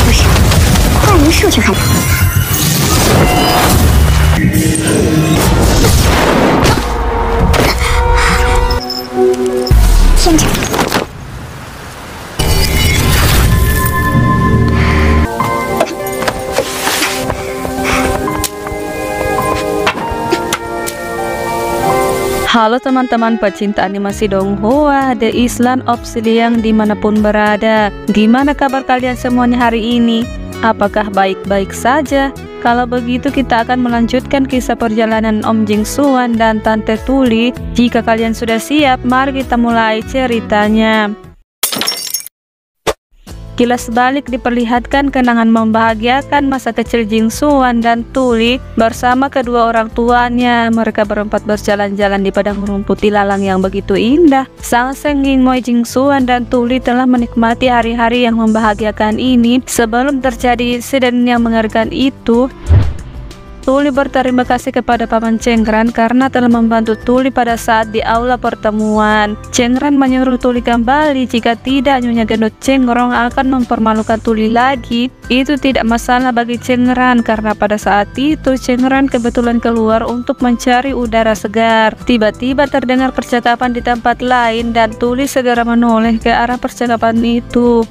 不是，怪人兽群害的。天真。 Halo teman-teman pecinta animasi Donghua, The Island of Siliang dimanapun berada. Gimana kabar kalian semuanya hari ini? Apakah baik-baik saja? Kalau begitu kita akan melanjutkan kisah perjalanan Om Jingsuan dan Tante Tuli. Jika kalian sudah siap, mari kita mulai ceritanya. Kilas balik diperlihatkan kenangan membahagiakan masa kecil Jingsuan dan Tuli bersama kedua orang tuanya. Mereka berempat berjalan-jalan di padang rumput ilalang yang begitu indah. Sang Senging Moi Jingsuan dan Tuli telah menikmati hari-hari yang membahagiakan ini sebelum terjadi insiden yang mengerikan itu. Tuli berterima kasih kepada Paman Cengran karena telah membantu Tuli pada saat di aula pertemuan. Cengran menyuruh Tuli kembali, jika tidak Nyonya Gendut Cengrong akan mempermalukan Tuli lagi. Itu tidak masalah bagi Cengran karena pada saat itu Cengran kebetulan keluar untuk mencari udara segar. Tiba-tiba terdengar percakapan di tempat lain dan Tuli segera menoleh ke arah percakapan itu.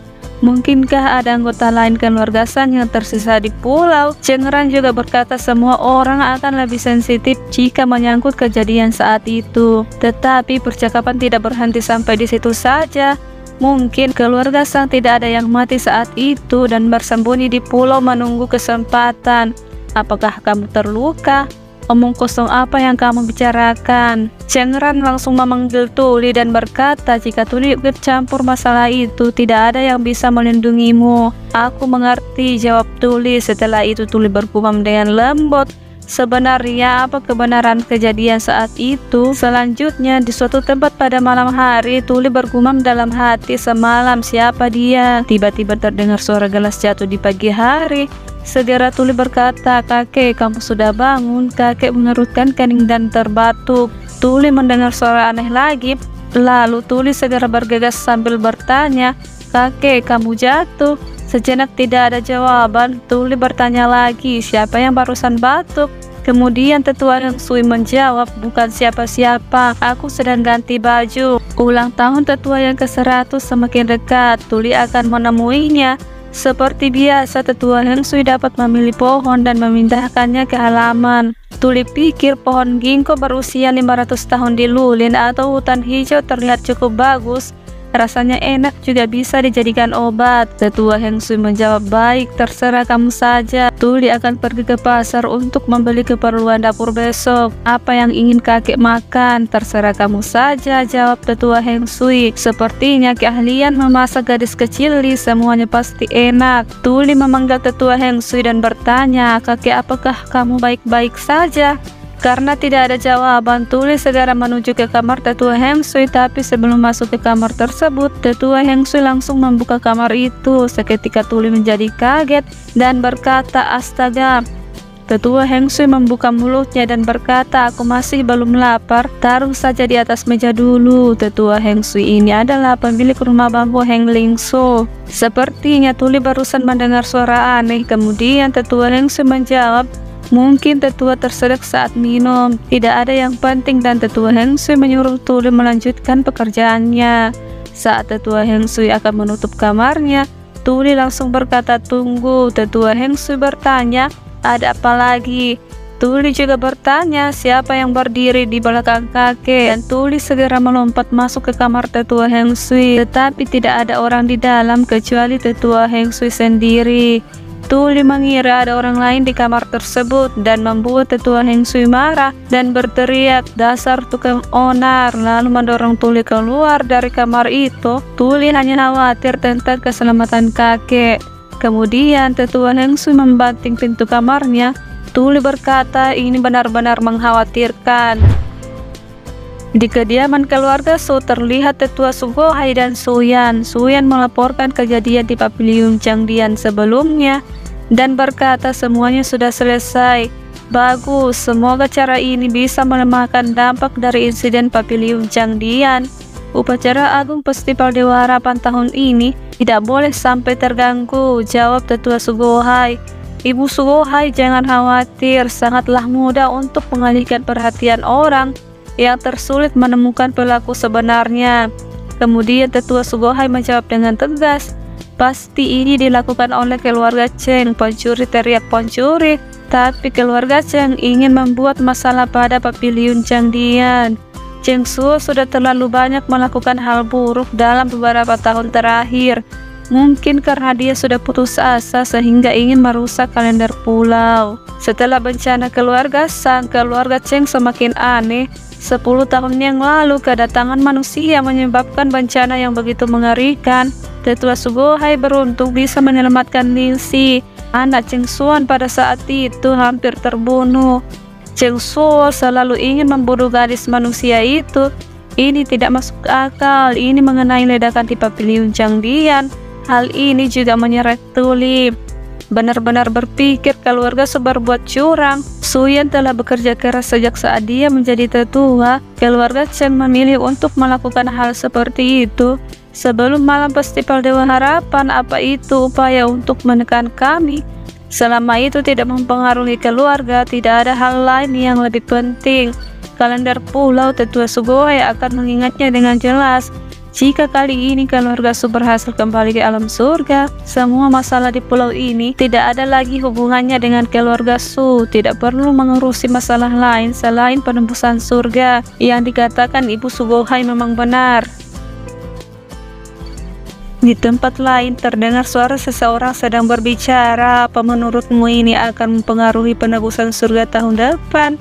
Mungkinkah ada anggota lain keluarga Sang yang tersisa di pulau? Cengran juga berkata semua orang akan lebih sensitif jika menyangkut kejadian saat itu. Tetapi percakapan tidak berhenti sampai di situ saja. Mungkin keluarga Sang tidak ada yang mati saat itu dan bersembunyi di pulau menunggu kesempatan. Apakah kamu terluka? Omong kosong apa yang kamu bicarakan? Cengran langsung memanggil Tuli dan berkata, jika Tuli ikut campur masalah itu, tidak ada yang bisa melindungimu. Aku mengerti, jawab Tuli. Setelah itu Tuli bergumam dengan lembut. Sebenarnya apa kebenaran kejadian saat itu? Selanjutnya di suatu tempat pada malam hari, Tuli bergumam dalam hati, semalam siapa dia? Tiba-tiba terdengar suara gelas jatuh di pagi hari. Segera Tuli berkata, kakek kamu sudah bangun. Kakek mengerutkan kening dan terbatuk. Tuli mendengar suara aneh lagi. Lalu Tuli segera bergegas sambil bertanya, kakek kamu jatuh? Sejenak tidak ada jawaban. Tuli bertanya lagi, siapa yang barusan batuk? Kemudian Tetua Heng Sui menjawab, bukan siapa-siapa, aku sedang ganti baju. Ulang tahun Tetua yang ke-100 semakin dekat, Tuli akan menemuinya. Seperti biasa, Tetua Heng Sui dapat memilih pohon dan memindahkannya ke halaman. Tuli pikir pohon ginkgo berusia 500 tahun di Lulin atau hutan hijau terlihat cukup bagus. Rasanya enak, juga bisa dijadikan obat. Tetua Heng Sui menjawab, baik, terserah kamu saja. Tuli akan pergi ke pasar untuk membeli keperluan dapur besok. Apa yang ingin kakek makan? Terserah kamu saja, jawab Tetua Heng Sui. Sepertinya keahlian memasak gadis kecil Li, semuanya pasti enak. Tuli memanggil Tetua Heng Sui dan bertanya, kakek apakah kamu baik-baik saja? Karena tidak ada jawaban, Tuli segera menuju ke kamar Tetua Heng Sui. Tapi sebelum masuk ke kamar tersebut, Tetua Heng Sui langsung membuka kamar itu. Seketika Tuli menjadi kaget dan berkata, astaga. Tetua Heng Sui membuka mulutnya dan berkata, aku masih belum lapar, taruh saja di atas meja dulu. Tetua Heng Sui ini adalah pemilik rumah bambu Heng Lingso. Sepertinya Tuli barusan mendengar suara aneh. Kemudian Tetua Heng Sui menjawab, mungkin tetua tersedak saat minum, tidak ada yang penting, dan Tetua Heng Sui menyuruh Tuli melanjutkan pekerjaannya. Saat Tetua Heng Sui akan menutup kamarnya, Tuli langsung berkata, tunggu. Tetua Heng Sui bertanya, ada apa lagi? Tuli juga bertanya, siapa yang berdiri di belakang kakek? Dan Tuli segera melompat masuk ke kamar Tetua Heng Sui, tetapi tidak ada orang di dalam kecuali Tetua Heng Sui sendiri. Tuli mengira ada orang lain di kamar tersebut dan membuat Tetua Heng Sui marah dan berteriak, dasar tukang onar, lalu mendorong Tuli keluar dari kamar itu. Tuli hanya khawatir tentang keselamatan kakek. Kemudian Tetua Heng Sui membanting pintu kamarnya. Tuli berkata, ini benar-benar mengkhawatirkan. Di kediaman keluarga Su terlihat Tetua Su Gohai dan Suyan. Suyan melaporkan kejadian di Paviliun Changdian sebelumnya dan berkata semuanya sudah selesai. Bagus, semoga cara ini bisa melemahkan dampak dari insiden Paviliun Changdian. Upacara Agung Festival Dewa Harapan tahun ini Tidak boleh sampai terganggu, jawab tetua Sugihoi. Ibu Sugihoi, jangan khawatir, sangatlah mudah untuk mengalihkan perhatian orang yang tersulit menemukan pelaku sebenarnya. Kemudian tetua Sugihoi menjawab dengan tegas, pasti ini dilakukan oleh keluarga Cheng. Pencuri teriak pencuri, tapi keluarga Cheng ingin membuat masalah pada Paviliun Changdian. Cheng Suo sudah terlalu banyak melakukan hal buruk dalam beberapa tahun terakhir. Mungkin karena dia sudah putus asa sehingga ingin merusak kalender pulau. Setelah bencana keluarga Sang, keluarga Cheng semakin aneh. 10 tahun yang lalu kedatangan manusia menyebabkan bencana yang begitu mengerikan. Tetua Sugihoi beruntung bisa menyelamatkan Lingxi. Anak Cheng Xuan pada saat itu hampir terbunuh. Cheng Suo selalu ingin membunuh gadis manusia itu. Ini tidak masuk akal. Ini mengenai ledakan di Paviliun Changdian. Hal ini juga menyeret Tuli. Benar-benar berpikir keluarga Su berbuat curang. Suyan telah bekerja keras sejak saat dia menjadi tetua. Keluarga Cheng memilih untuk melakukan hal seperti itu. Sebelum malam festival Dewa Harapan, apa itu upaya untuk menekan kami? Selama itu tidak mempengaruhi keluarga, tidak ada hal lain yang lebih penting. Kalender pulau tetua Sugihoi akan mengingatnya dengan jelas. Jika kali ini keluarga Su berhasil kembali ke alam surga, semua masalah di pulau ini tidak ada lagi hubungannya dengan keluarga Su. Tidak perlu mengurusi masalah lain selain penembusan surga. Yang dikatakan Ibu Sugihoi memang benar. Di tempat lain terdengar suara seseorang sedang berbicara. Apa menurutmu ini akan mempengaruhi penebusan surga tahun depan?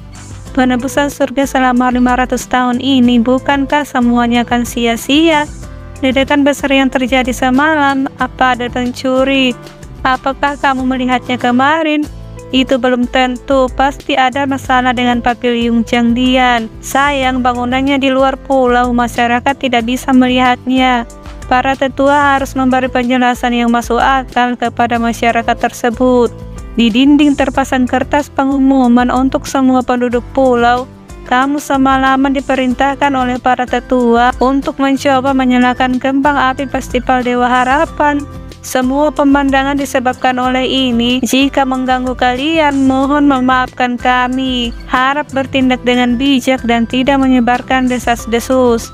Penebusan surga selama 500 tahun ini, bukankah semuanya akan sia-sia? Ledakan besar yang terjadi semalam, apa ada pencuri? Apakah kamu melihatnya kemarin? Itu belum tentu, pasti ada masalah dengan Paviliun Changdian. Sayang, bangunannya di luar pulau, masyarakat tidak bisa melihatnya. Para tetua harus memberi penjelasan yang masuk akal kepada masyarakat tersebut. Di dinding terpasang kertas pengumuman untuk semua penduduk pulau. Kamu semalaman diperintahkan oleh para tetua untuk mencoba menyalakan kembang api festival Dewa Harapan. Semua pemandangan disebabkan oleh ini. Jika mengganggu kalian, mohon memaafkan kami. Harap bertindak dengan bijak dan tidak menyebarkan desas-desus.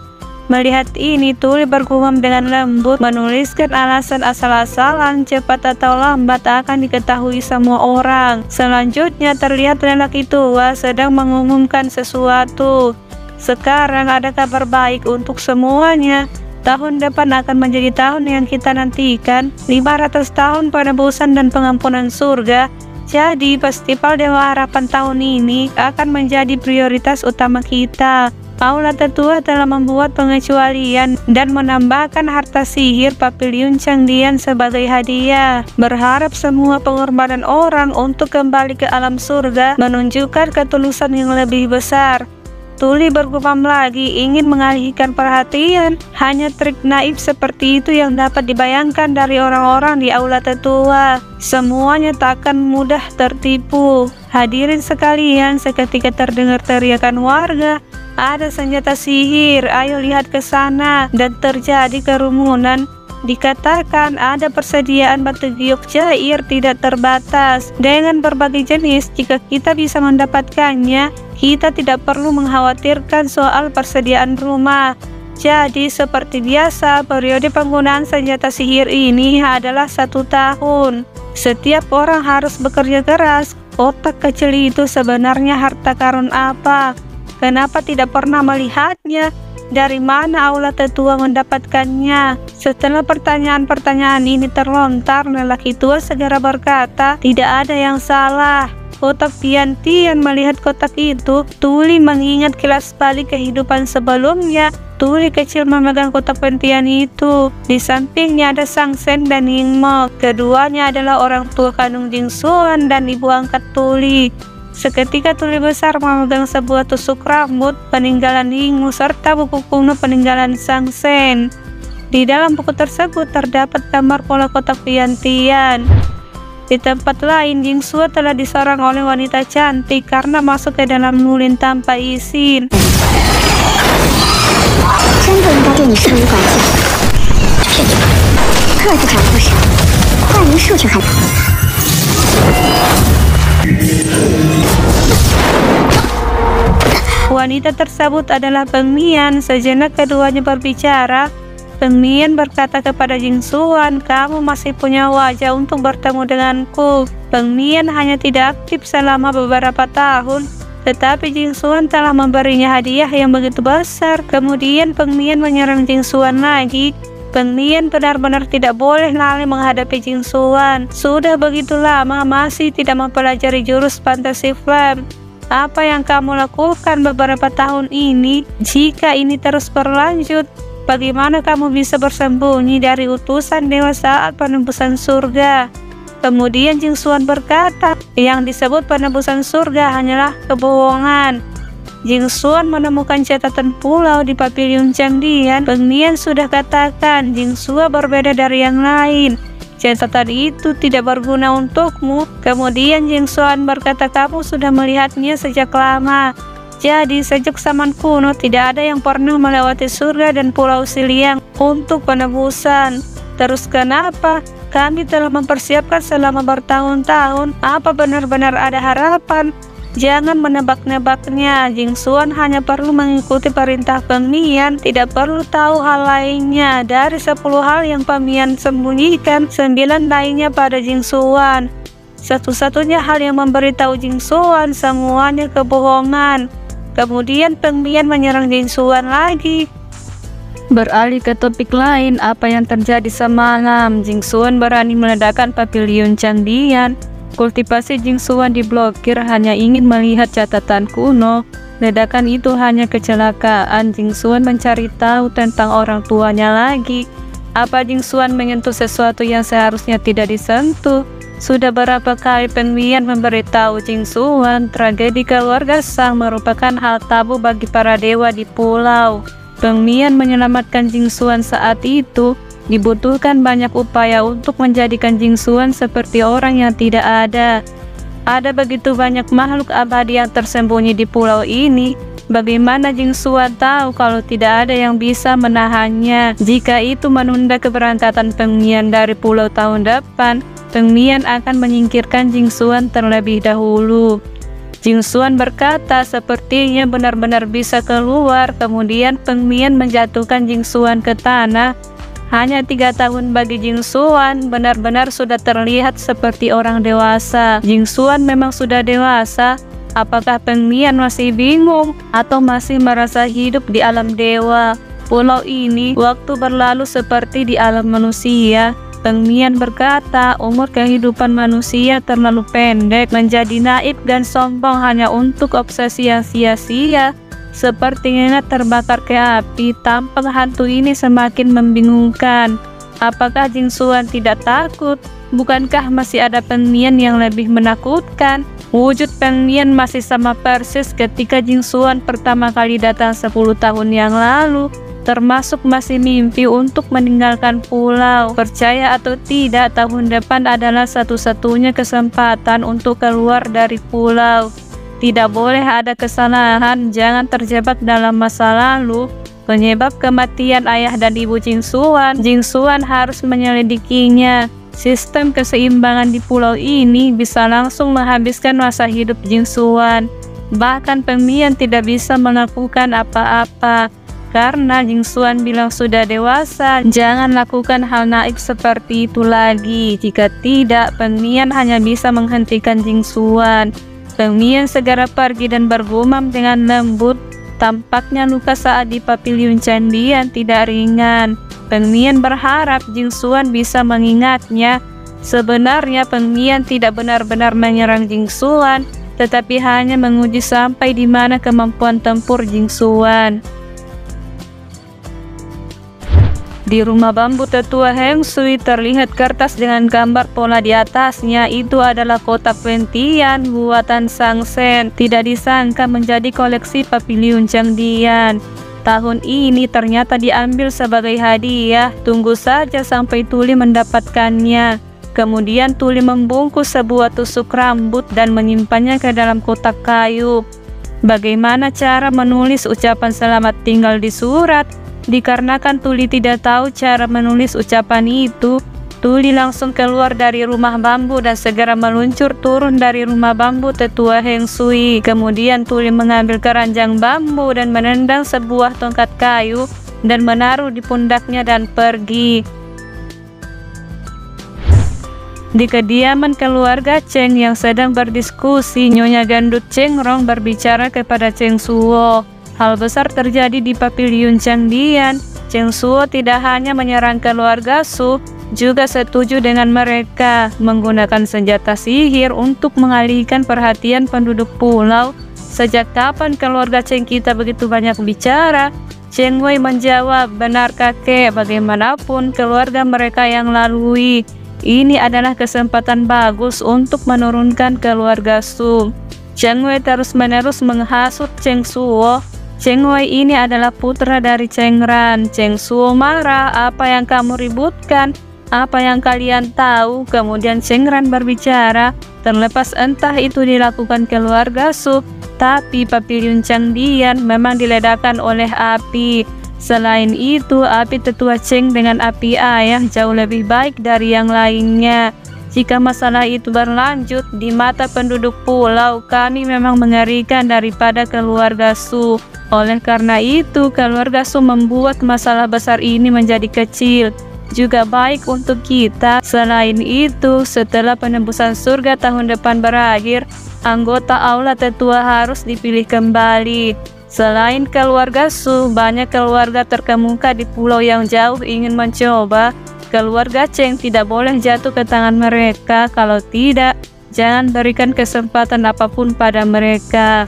Melihat ini, Tuli bergumam dengan lembut, menuliskan alasan asal-asalan, cepat atau lambat akan diketahui semua orang. Selanjutnya terlihat lelaki tua sedang mengumumkan sesuatu. Sekarang ada kabar baik untuk semuanya. Tahun depan akan menjadi tahun yang kita nantikan, 500 tahun penebusan dan pengampunan surga. Jadi festival Dewa Harapan tahun ini akan menjadi prioritas utama kita. Aula tetua telah membuat pengecualian dan menambahkan harta sihir Paviliun Changdian sebagai hadiah. Berharap semua pengorbanan orang untuk kembali ke alam surga menunjukkan ketulusan yang lebih besar. Tuli bergumam lagi, ingin mengalihkan perhatian. Hanya trik naif seperti itu yang dapat dibayangkan dari orang-orang di aula tetua. Semuanya takkan mudah tertipu. Hadirin sekalian, seketika terdengar teriakan warga. Ada senjata sihir, ayo lihat ke sana. Dan terjadi kerumunan. Dikatakan ada persediaan batu giok cair tidak terbatas dengan berbagai jenis. Jika kita bisa mendapatkannya, kita tidak perlu mengkhawatirkan soal persediaan rumah. Jadi seperti biasa, periode penggunaan senjata sihir ini adalah 1 tahun. Setiap orang harus bekerja keras. Kotak kecil itu sebenarnya harta karun apa? Kenapa tidak pernah melihatnya? Dari mana aula tetua mendapatkannya? Setelah pertanyaan-pertanyaan ini terlontar, lelaki tua segera berkata, tidak ada yang salah. Kotak Tian-Tian melihat kotak itu. Tuli mengingat kilas balik kehidupan sebelumnya. Tuli kecil memegang kotak pentian itu. Di sampingnya ada Sang Sen dan Yingmo. Keduanya adalah orang tua kandung Jing Xuan dan ibu angkat Tuli. Seketika Tuli besar memegang sebuah tusuk rambut peninggalan Yingmo serta buku kuno peninggalan Sang Sen. Di dalam buku tersebut terdapat gambar pola kotak Tian-Tian. Di tempat lain, Jing Xuan telah diserang oleh wanita cantik karena masuk ke dalam lulin tanpa izin. 真不应该对你施以管教。特自找故事，换人数据还。 Wanita tersebut adalah Peng Mian. Sejenak keduanya berbicara. Peng Mian berkata kepada Jing Xuan, "Kamu masih punya wajah untuk bertemu denganku." Peng Mian hanya tidak aktif selama beberapa tahun, tetapi Jing Xuan telah memberinya hadiah yang begitu besar. Kemudian Peng Mian menyerang Jing Xuan lagi. Peng Mian benar-benar tidak boleh lalai menghadapi Jing Xuan. Sudah begitu lama masih tidak mempelajari jurus Fantasy Flame. Apa yang kamu lakukan beberapa tahun ini? Jika ini terus berlanjut, bagaimana kamu bisa bersembunyi dari utusan dewa saat penembusan surga? Kemudian Jing Xuan berkata, yang disebut penembusan surga hanyalah kebohongan. Jing Xuan menemukan catatan pulau di Pavilion Changdian. Peng Mian sudah katakan, Jing Xuan berbeda dari yang lain. Catatan itu tidak berguna untukmu. Kemudian Jing Xuan berkata, kamu sudah melihatnya sejak lama. Jadi sejak zaman kuno tidak ada yang pernah melewati surga dan pulau Siliang untuk penebusan. Terus kenapa? Kami telah mempersiapkan selama bertahun-tahun. Apa benar-benar ada harapan? Jangan menebak-nebaknya. Jing Xuan hanya perlu mengikuti perintah Peng Mian, tidak perlu tahu hal lainnya. Dari 10 hal yang Peng Mian sembunyikan, 9 lainnya pada Jing Xuan. Satu-satunya hal yang memberitahu Jing Xuan semuanya kebohongan. Kemudian Peng Mian menyerang Jing Xuan lagi. Beralih ke topik lain, apa yang terjadi semalam? Jing Xuan berani meledakkan Pavilion Changdian. Kultivasi Jing Xuan diblokir, hanya ingin melihat catatan kuno. Ledakan itu hanya kecelakaan. Jing Xuan mencari tahu tentang orang tuanya lagi. Apa Jing Xuan menyentuh sesuatu yang seharusnya tidak disentuh? Sudah berapa kali Peng Mian memberitahu Jing Xuan, tragedi keluarga Sang merupakan hal tabu bagi para dewa di pulau. Peng Mian menyelamatkan Jing Xuan saat itu. Dibutuhkan banyak upaya untuk menjadikan Jing Xuan seperti orang yang tidak ada. Ada begitu banyak makhluk abadi yang tersembunyi di pulau ini. Bagaimana Jing Xuan tahu kalau tidak ada yang bisa menahannya? Jika itu menunda keberangkatan Peng Mian dari pulau tahun depan, Peng Mian akan menyingkirkan Jing Xuan terlebih dahulu. Jing Xuan berkata sepertinya benar-benar bisa keluar. Kemudian Peng Mian menjatuhkan Jing Xuan ke tanah. Hanya 3 tahun bagi Jing Xuan benar-benar sudah terlihat seperti orang dewasa. Jing Xuan memang sudah dewasa. Apakah Peng Mian masih bingung atau masih merasa hidup di alam dewa? Pulau ini waktu berlalu seperti di alam manusia. Peng Mian berkata, umur kehidupan manusia terlalu pendek. Menjadi naif dan sombong hanya untuk obsesi yang sia-sia. Sepertinya terbakar ke api. Tampak hantu ini semakin membingungkan. Apakah Jing Xuan tidak takut? Bukankah masih ada Peng Mian yang lebih menakutkan? Wujud Peng Mian masih sama persis ketika Jing Xuan pertama kali datang 10 tahun yang lalu. Termasuk masih mimpi untuk meninggalkan pulau. Percaya atau tidak, tahun depan adalah satu-satunya kesempatan untuk keluar dari pulau. Tidak boleh ada kesalahan, jangan terjebak dalam masa lalu. Penyebab kematian ayah dan ibu Jing Xuan harus menyelidikinya. Sistem keseimbangan di pulau ini bisa langsung menghabiskan masa hidup Jing Xuan. Bahkan Peng Mian tidak bisa melakukan apa-apa. Karena Jing Xuan bilang sudah dewasa, jangan lakukan hal naif seperti itu lagi. Jika tidak, Peng Mian hanya bisa menghentikan Jing Xuan. Peng Mian segera pergi dan bergumam dengan lembut. Tampaknya luka saat di Pavilion Changdian tidak ringan. Peng Mian berharap Jing Xuan bisa mengingatnya. Sebenarnya Peng Mian tidak benar-benar menyerang Jing Xuan, tetapi hanya menguji sampai di mana kemampuan tempur Jing Xuan. Di rumah bambu tetua Heng Sui terlihat kertas dengan gambar pola di atasnya. Itu adalah kotak Ventian buatan Sang Sen. Tidak disangka menjadi koleksi Pavilion Changdian. Tahun ini ternyata diambil sebagai hadiah. Tunggu saja sampai Tuli mendapatkannya. Kemudian Tuli membungkus sebuah tusuk rambut dan menyimpannya ke dalam kotak kayu. Bagaimana cara menulis ucapan selamat tinggal di surat? Dikarenakan Tuli tidak tahu cara menulis ucapan itu, Tuli langsung keluar dari rumah bambu dan segera meluncur turun dari rumah bambu tetua Heng Sui. Kemudian Tuli mengambil keranjang bambu dan menendang sebuah tongkat kayu dan menaruh di pundaknya dan pergi. Di kediaman keluarga Cheng yang sedang berdiskusi, Nyonya Gendut Cheng Rong berbicara kepada Cheng Suo. Hal besar terjadi di paviliun Changdian. Cheng Suo tidak hanya menyerang keluarga Su, juga setuju dengan mereka menggunakan senjata sihir untuk mengalihkan perhatian penduduk pulau. Sejak kapan keluarga Cheng kita begitu banyak bicara? Cheng Wei menjawab, benar kakek, bagaimanapun keluarga mereka yang lalui. Ini adalah kesempatan bagus untuk menurunkan keluarga Su. Cheng Wei terus-menerus menghasut Cheng Suo. Cheng Wei ini adalah putra dari Cheng Ran. Cheng Suo marah, apa yang kamu ributkan? Apa yang kalian tahu? Kemudian Cheng Ran berbicara, terlepas entah itu dilakukan keluarga Su, tapi paviliun Changdian memang diledakkan oleh api. Selain itu, api tetua Cheng dengan api ayah jauh lebih baik dari yang lainnya. Jika masalah itu berlanjut, di mata penduduk pulau, kami memang mengerikan daripada keluarga Su. Oleh karena itu, keluarga Su membuat masalah besar ini menjadi kecil. Juga baik untuk kita. Selain itu, setelah penembusan surga tahun depan berakhir, anggota aula tetua harus dipilih kembali. Selain keluarga Su, banyak keluarga terkemuka di pulau yang jauh ingin mencoba. Keluarga Cheng tidak boleh jatuh ke tangan mereka. Kalau tidak, jangan berikan kesempatan apapun pada mereka.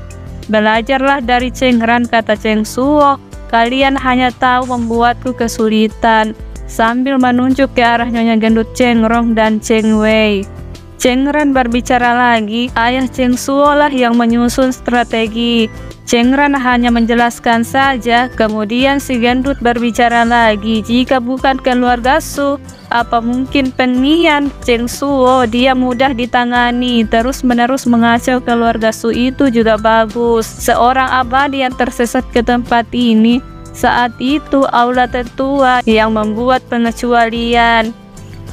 Belajarlah dari Cheng Ran, kata Cheng Suo. Kalian hanya tahu membuatku kesulitan. Sambil menunjuk ke arah Nyonya Gendut Cheng Rong dan Cheng Wei. Cheng Ran berbicara lagi, ayah Cheng Suo lah yang menyusun strategi. Cheng Ran hanya menjelaskan saja, kemudian si gendut berbicara lagi, jika bukan keluarga Su, apa mungkin Pengnian? Cheng Suo, dia mudah ditangani, terus-menerus mengacau keluarga Su itu juga bagus. Seorang abadi yang tersesat ke tempat ini, saat itu aula tetua yang membuat pengecualian.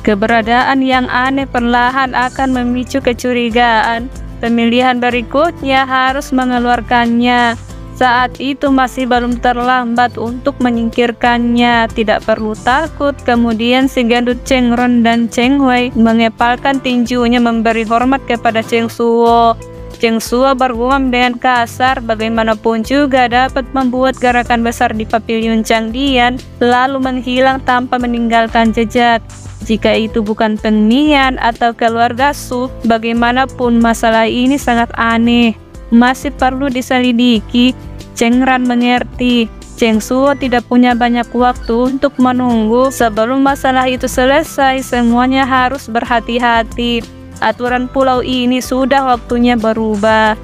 Keberadaan yang aneh perlahan akan memicu kecurigaan. Pemilihan berikutnya harus mengeluarkannya. Saat itu masih belum terlambat untuk menyingkirkannya. Tidak perlu takut. Kemudian si gendut Cheng Ron dan Cheng Wei mengepalkan tinjunya memberi hormat kepada Cheng Suo. Cheng Suo bergumam dengan kasar, bagaimanapun juga dapat membuat gerakan besar di paviliun Changdian, lalu menghilang tanpa meninggalkan jejak. Jika itu bukan Pengnian atau keluarga Su, bagaimanapun masalah ini sangat aneh. Masih perlu diselidiki. Cheng Ran mengerti. Cheng Suo tidak punya banyak waktu untuk menunggu. Sebelum masalah itu selesai, semuanya harus berhati-hati. Aturan pulau ini sudah waktunya berubah.